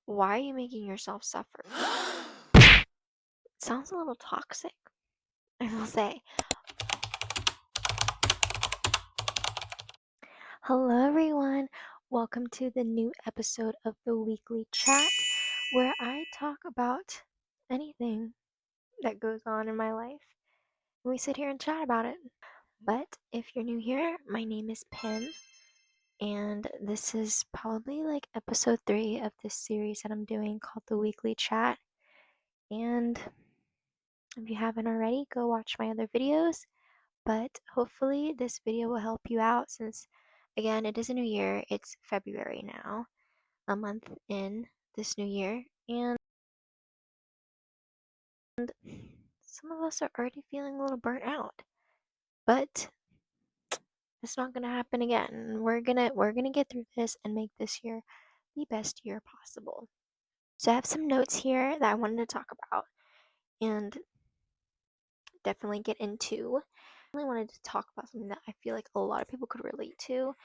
Why are you making yourself suffer? Sounds a little toxic, I will say. Hello, everyone. Welcome to the new episode of the Weekly Chat, where I talk about anything that goes on in my life. We sit here and chat about it. But if you're new here, my name is Pin, and this is probably like episode 3 of this series that I'm doing called the Weekly Chat. And if you haven't already, go watch my other videos. But hopefully, this video will help you out since, again, it is a new year. It's February now, a month in this new year. And some of us are already feeling a little burnt out. But it's not gonna happen again. We're gonna get through this and make this year the best year possible. So I have some notes here that I wanted to talk about and definitely get into. I really wanted to talk about something that I feel like a lot of people could relate to.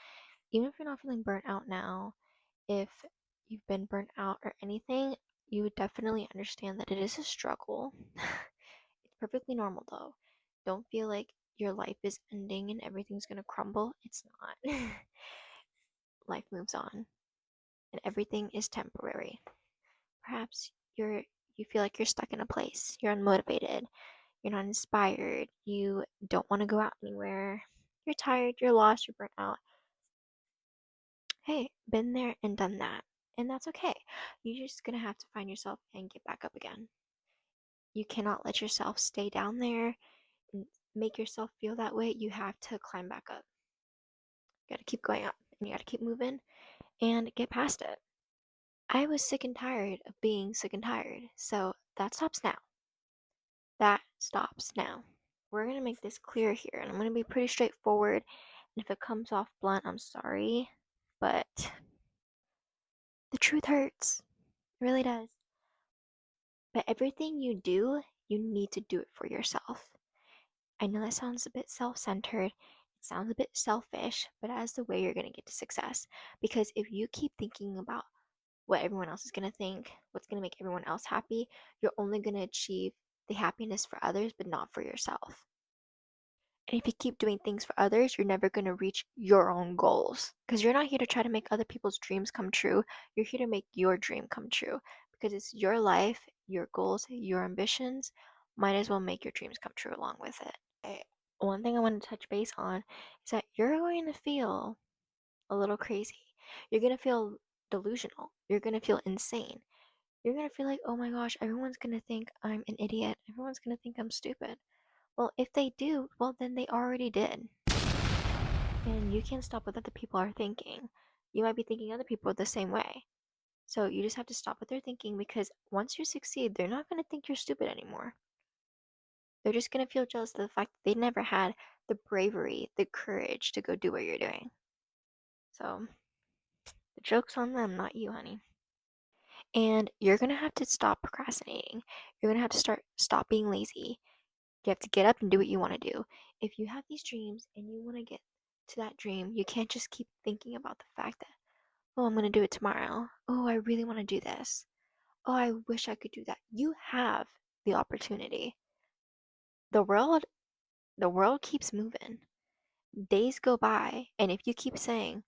Even if you're not feeling burnt out now, if you've been burnt out or anything, you would definitely understand that it is a struggle. It's perfectly normal though. Don't feel like your life is ending and everything's gonna crumble. It's not. Life moves on and everything is temporary. Perhaps you feel like you're stuck in a place. You're unmotivated. You're not inspired. You don't want to go out anywhere. You're tired, you're lost, you're burnt out. Hey, been there and done that. And that's okay. You're just gonna have to find yourself and get back up again. You cannot let yourself stay down there and make yourself feel that way. You have to climb back up. You gotta keep going up and you gotta keep moving and get past it. I was sick and tired of being sick and tired. So that stops now. That stops now. We're gonna make this clear here and I'm gonna be pretty straightforward. And if it comes off blunt, I'm sorry. But the truth hurts. It really does. But everything you do, you need to do it for yourself. I know that sounds a bit self centered, it sounds a bit selfish, but that's the way you're going to get to success. Because if you keep thinking about what everyone else is going to think, what's going to make everyone else happy, you're only going to achieve the happiness for others, but not for yourself. And if you keep doing things for others, you're never going to reach your own goals. Because you're not here to try to make other people's dreams come true. You're here to make your dream come true. Because it's your life, your goals, your ambitions. Might as well make your dreams come true along with it. One thing I want to touch base on is that you're going to feel a little crazy. You're going to feel delusional. You're going to feel insane. You're going to feel like, oh my gosh, everyone's going to think I'm an idiot. Everyone's going to think I'm stupid. Well, if they do, well, then they already did. And you can't stop what other people are thinking. You might be thinking other people are the same way. So you just have to stop what they're thinking because once you succeed, they're not going to think you're stupid anymore. They're just going to feel jealous of the fact that they never had the bravery, the courage to go do what you're doing. So the joke's on them, not you, honey. And you're going to have to stop procrastinating. You're going to have to stop being lazy. You have to get up and do what you want to do. If you have these dreams and you want to get to that dream, you can't just keep thinking about the fact that, oh, I'm going to do it tomorrow. Oh, I really want to do this. Oh, I wish I could do that. You have the opportunity. The world the world keeps moving. Days go by, and if you keep saying,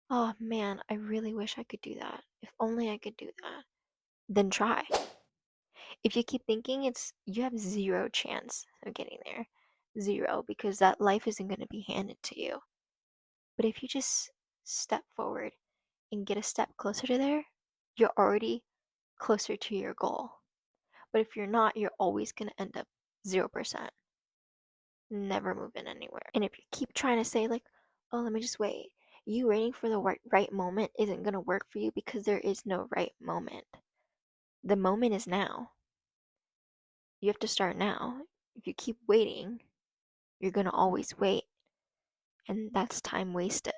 "Oh man, I really wish I could do that. If only I could do that." Then try. If you keep thinking you have zero chance of getting there. Zero, because that life isn't going to be handed to you. But if you just step forward and get a step closer to there, you're already closer to your goal. But if you're not, you're always going to end up 0%, never moving anywhere. And if you keep trying to say, like, oh, let me just wait, you waiting for the right moment isn't going to work for you because there is no right moment. The moment is now. You have to start now. If you keep waiting, you're going to always wait. And that's time wasted.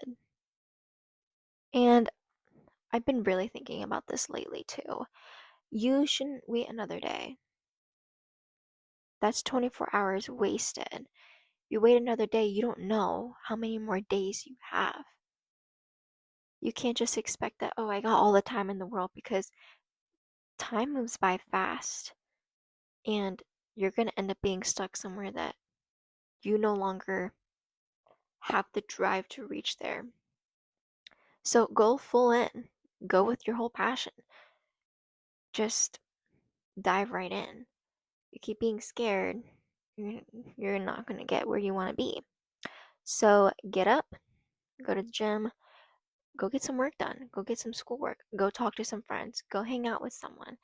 And I've been really thinking about this lately too. You shouldn't wait another day. That's 24 hours wasted. You wait another day, you don't know how many more days you have. You can't just expect that, oh, I got all the time in the world, because time moves by fast and you're going to end up being stuck somewhere that you no longer have the drive to reach there. So go full in, go with your whole passion. Just dive right in. You keep being scared, you're not going to get where you want to be. So get up, go to the gym, go get some work done, go get some schoolwork, go talk to some friends, go hang out with someone.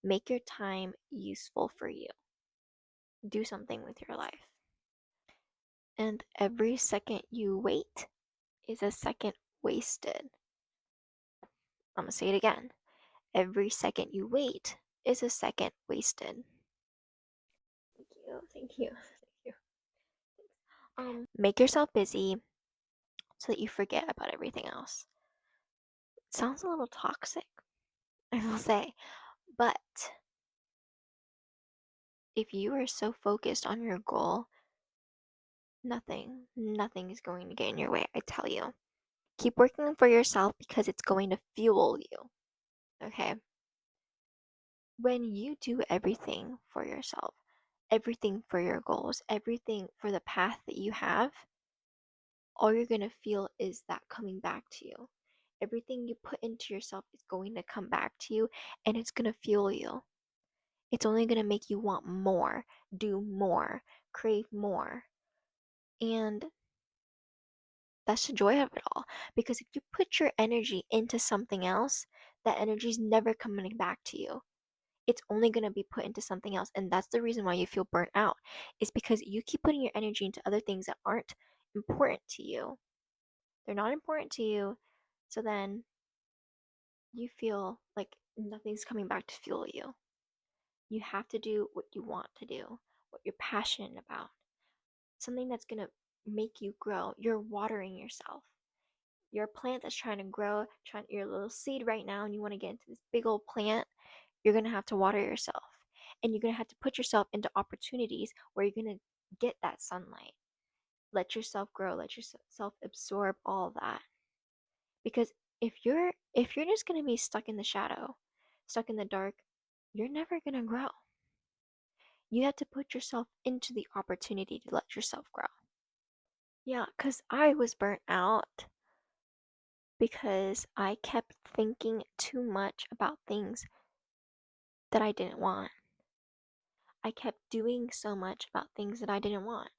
Make your time useful for you. Do something with your life. And every second you wait is a second wasted. I'm going to say it again. Every second you wait is a second wasted. Thank you, thank you, thank you. Make yourself busy so that you forget about everything else. It sounds a little toxic, I will say, but if you are so focused on your goal, nothing is going to get in your way, I tell you. Keep working for yourself because it's going to fuel you, okay? When you do everything for yourself, everything for your goals, everything for the path that you have, all you're going to feel is that coming back to you. Everything you put into yourself is going to come back to you, and it's going to fuel you. It's only going to make you want more, do more, crave more. And that's the joy of it all. Because if you put your energy into something else, that energy is never coming back to you. It's only going to be put into something else. And that's the reason why you feel burnt out, is because you keep putting your energy into other things that aren't important to you. They're not important to you. So then you feel like nothing's coming back to fuel you. You have to do what you want to do, what you're passionate about, something that's going to make you grow. You're watering yourself. You're a plant that's trying to grow, you're a little seed right now, and you want to get into this big old plant. You're going to have to water yourself. And you're going to have to put yourself into opportunities where you're going to get that sunlight. Let yourself grow, let yourself absorb all that. Because if you're just going to be stuck in the shadow, stuck in the dark, you're never going to grow. You have to put yourself into the opportunity to let yourself grow. Yeah, because I was burnt out because I kept thinking too much about things that I didn't want. I kept doing so much about things that I didn't want.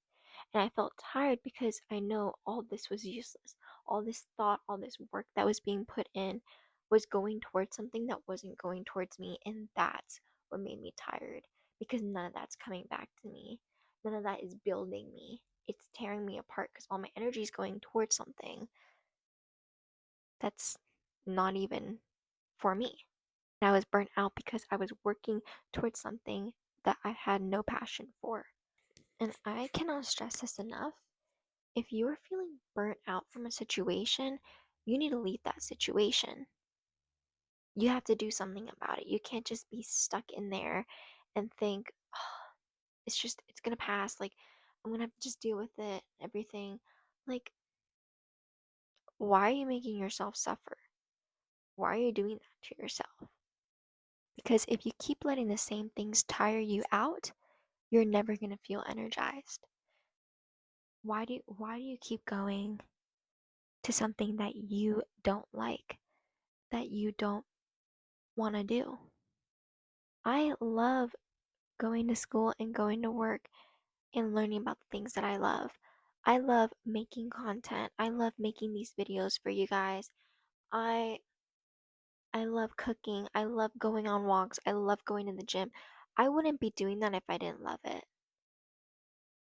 And I felt tired because I know all this was useless. All this thought, all this work that was being put in was going towards something that wasn't going towards me. And that's what made me tired, because none of that's coming back to me. None of that is building me. It's tearing me apart because all my energy is going towards something that's not even for me. And I was burnt out because I was working towards something that I had no passion for. And I cannot stress this enough. If you are feeling burnt out from a situation, you need to leave that situation. You have to do something about it. You can't just be stuck in there and think, oh, it's gonna pass. Like, I'm gonna have to just deal with it, everything. Like, why are you making yourself suffer? Why are you doing that to yourself? Because if you keep letting the same things tire you out, you're never going to feel energized. Why do you keep going to something that you don't like, that you don't want to do? I love going to school and going to work and learning about the things that I love. I love making content. I love making these videos for you guys. I I love cooking. I love going on walks. I love going to the gym. I wouldn't be doing that if I didn't love it.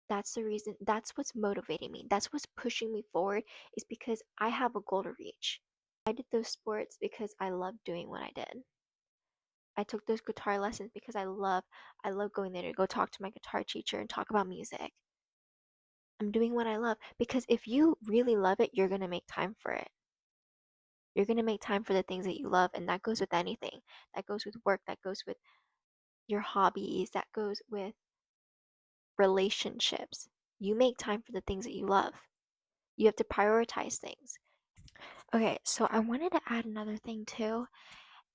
That's the reason, that's what's motivating me. That's what's pushing me forward, is because I have a goal to reach. I did those sports because I love doing what I did. I took those guitar lessons because I love going there to go talk to my guitar teacher and talk about music. I'm doing what I love because if you really love it, you're going to make time for it. You're going to make time for the things that you love, and that goes with anything. That goes with work, that goes with your hobbies, that goes with relationships. You make time for the things that you love. You have to prioritize things. Okay, so I wanted to add another thing too,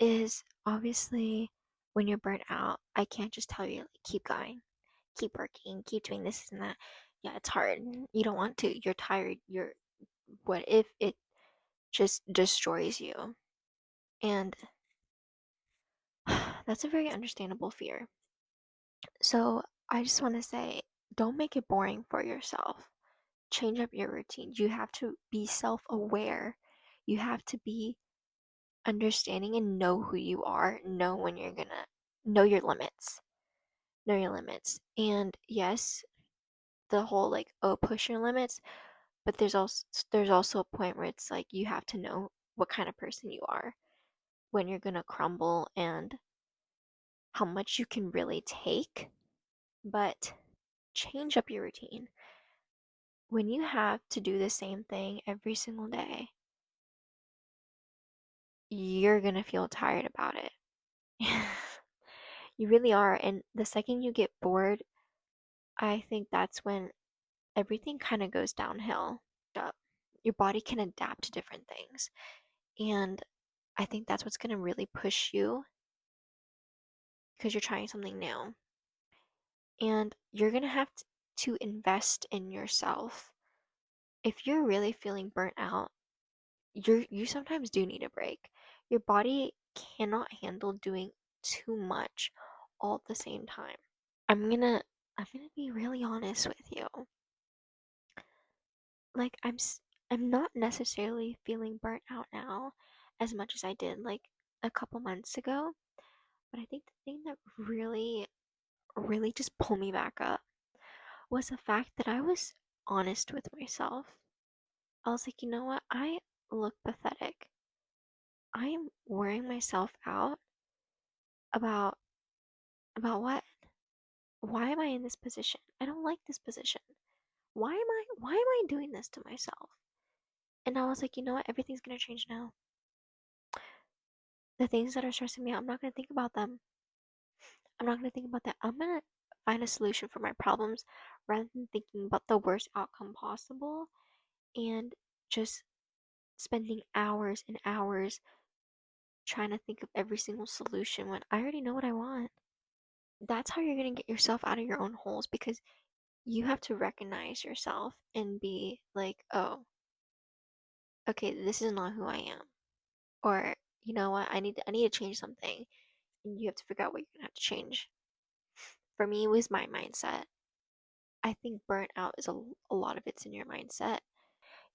is obviously when you're burnt out, I can't just tell you like keep going, keep working, keep doing this and that. Yeah, it's hard. You don't want to. You're tired. What if it just destroys you? And that's a very understandable fear. So I just want to say, don't make it boring for yourself. Change up your routine. You have to be self aware. You have to be understanding and know who you are, know when you're gonna know your limits. Know your limits. And yes, the whole like, oh, push your limits, but there's also a point where it's like you have to know what kind of person you are when you're gonna crumble and how much you can really take. But change up your routine. When you have to do the same thing every single day, you're gonna feel tired about it. You really are. And the second you get bored, I think that's when everything kind of goes downhill. Uh, Your body can adapt to different things. And I think that's what's gonna really push you because you're trying something new. And you're gonna have to invest in yourself. If you're really feeling burnt out, you sometimes do need a break. Your body cannot handle doing too much all at the same time. I'm gonna I'm gonna be really honest with you. Like I'm not necessarily feeling burnt out now as much as I did like a couple months ago, but I think the thing that really just pulled me back up was the fact that I was honest with myself. I was like, you know what? I look pathetic. I am wearing myself out about what? Why am I in this position? I don't like this position. Why am I doing this to myself? And I was like, you know what? Everything's gonna change now. The things that are stressing me out, I'm not gonna think about them. I'm not gonna think about that. I'm gonna find a solution for my problems rather than thinking about the worst outcome possible and just spending hours and hours trying to think of every single solution when I already know what I want. That's how you're gonna get yourself out of your own holes because you have to recognize yourself and be like, oh, okay, this is not who I am. Or, you know what, I need to change something. And you have to figure out what you're gonna have to change. For me, it was my mindset. I think burnout is a lot of it's in your mindset.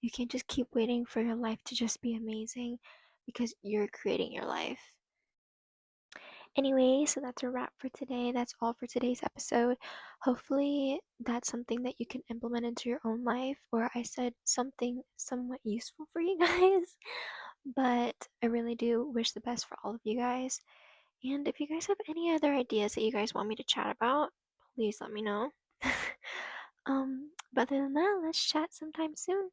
You can't just keep waiting for your life to just be amazing because you're creating your life. Anyway, so that's a wrap for today. That's all for today's episode. Hopefully, that's something that you can implement into your own life, or I said something somewhat useful for you guys. But I really do wish the best for all of you guys. And if you guys have any other ideas that you guys want me to chat about, please let me know. But other than that, let's chat sometime soon.